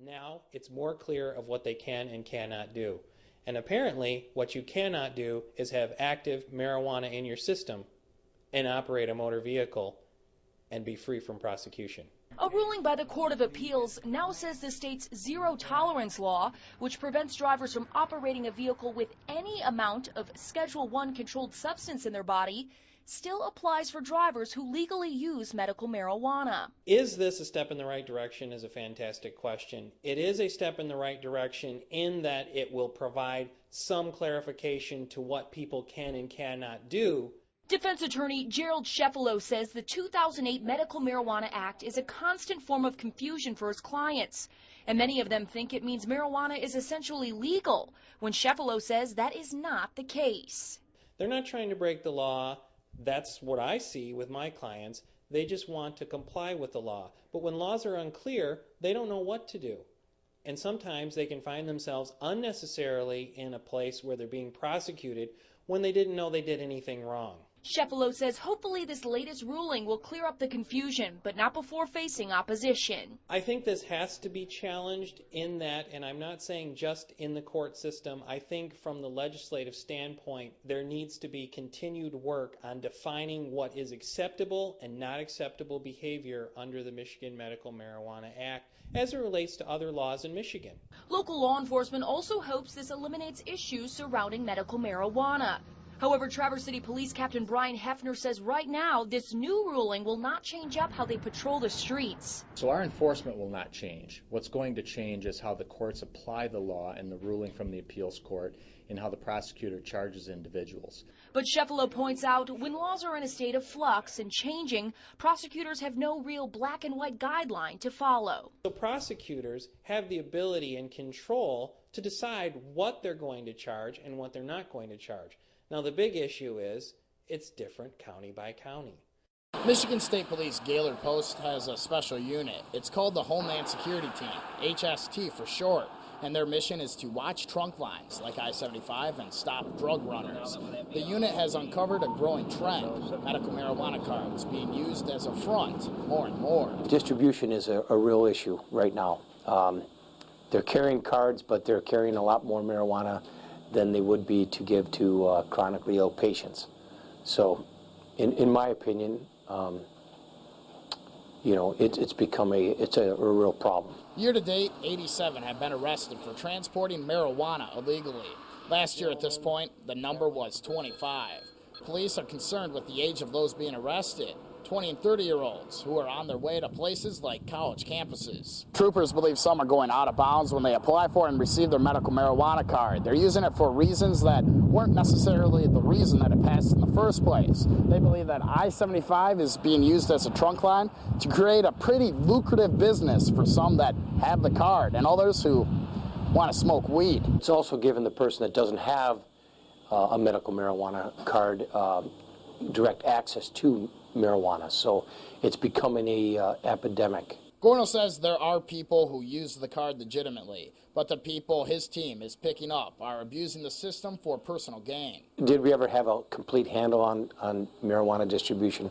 Now it's more clear of what they can and cannot do. And apparently what you cannot do is have active marijuana in your system and operate a motor vehicle and be free from prosecution. A ruling by the Court of Appeals now says the state's zero-tolerance law, which prevents drivers from operating a vehicle with any amount of Schedule I controlled substance in their body, still applies for drivers who legally use medical marijuana. Is this a step in the right direction is a fantastic question. It is a step in the right direction in that it will provide some clarification to what people can and cannot do. Defense attorney Gerald Sheffalo says the 2008 Medical Marijuana Act is a constant form of confusion for his clients, and many of them think it means marijuana is essentially legal, when Sheffalo says that is not the case. They're not trying to break the law. That's what I see with my clients. They just want to comply with the law. But when laws are unclear, they don't know what to do. And sometimes they can find themselves unnecessarily in a place where they're being prosecuted when they didn't know they did anything wrong. Sheffalo says hopefully this latest ruling will clear up the confusion, but not before facing opposition. I think this has to be challenged in that, and I'm not saying just in the court system, I think from the legislative standpoint, there needs to be continued work on defining what is acceptable and not acceptable behavior under the Michigan Medical Marijuana Act as it relates to other laws in Michigan. Local law enforcement also hopes this eliminates issues surrounding medical marijuana. However, Traverse City Police Captain Brian Hefner says right now this new ruling will not change up how they patrol the streets. So our enforcement will not change. What's going to change is how the courts apply the law and the ruling from the appeals court and how the prosecutor charges individuals. But Sheffalo points out when laws are in a state of flux and changing, prosecutors have no real black and white guideline to follow. So prosecutors have the ability and control to decide what they're going to charge and what they're not going to charge. Now, the big issue is it's different county by county. Michigan State Police Gaylord Post has a special unit. It's called the Homeland Security Team, HST for short, and their mission is to watch trunk lines like I-75 and stop drug runners. The unit has uncovered a growing trend, medical marijuana cards being used as a front more and more. Distribution is a real issue right now. They're carrying cards, but they're carrying a lot more marijuana than they would be to give to chronically ill patients. So, in my opinion, it's become a real problem. Year to date, 87 have been arrested for transporting marijuana illegally. Last year at this point, the number was 25. Police are concerned with the age of those being arrested, 20 and 30-year-olds who are on their way to places like college campuses. Troopers believe some are going out of bounds when they apply for and receive their medical marijuana card. They're using it for reasons that weren't necessarily the reason that it passed in the first place. They believe that I-75 is being used as a trunk line to create a pretty lucrative business for some that have the card and others who want to smoke weed. It's also given the person that doesn't have a medical marijuana card direct access to marijuana, so it's becoming a epidemic. Gorno says there are people who use the card legitimately, but the people his team is picking up are abusing the system for personal gain. Did we ever have a complete handle on marijuana distribution?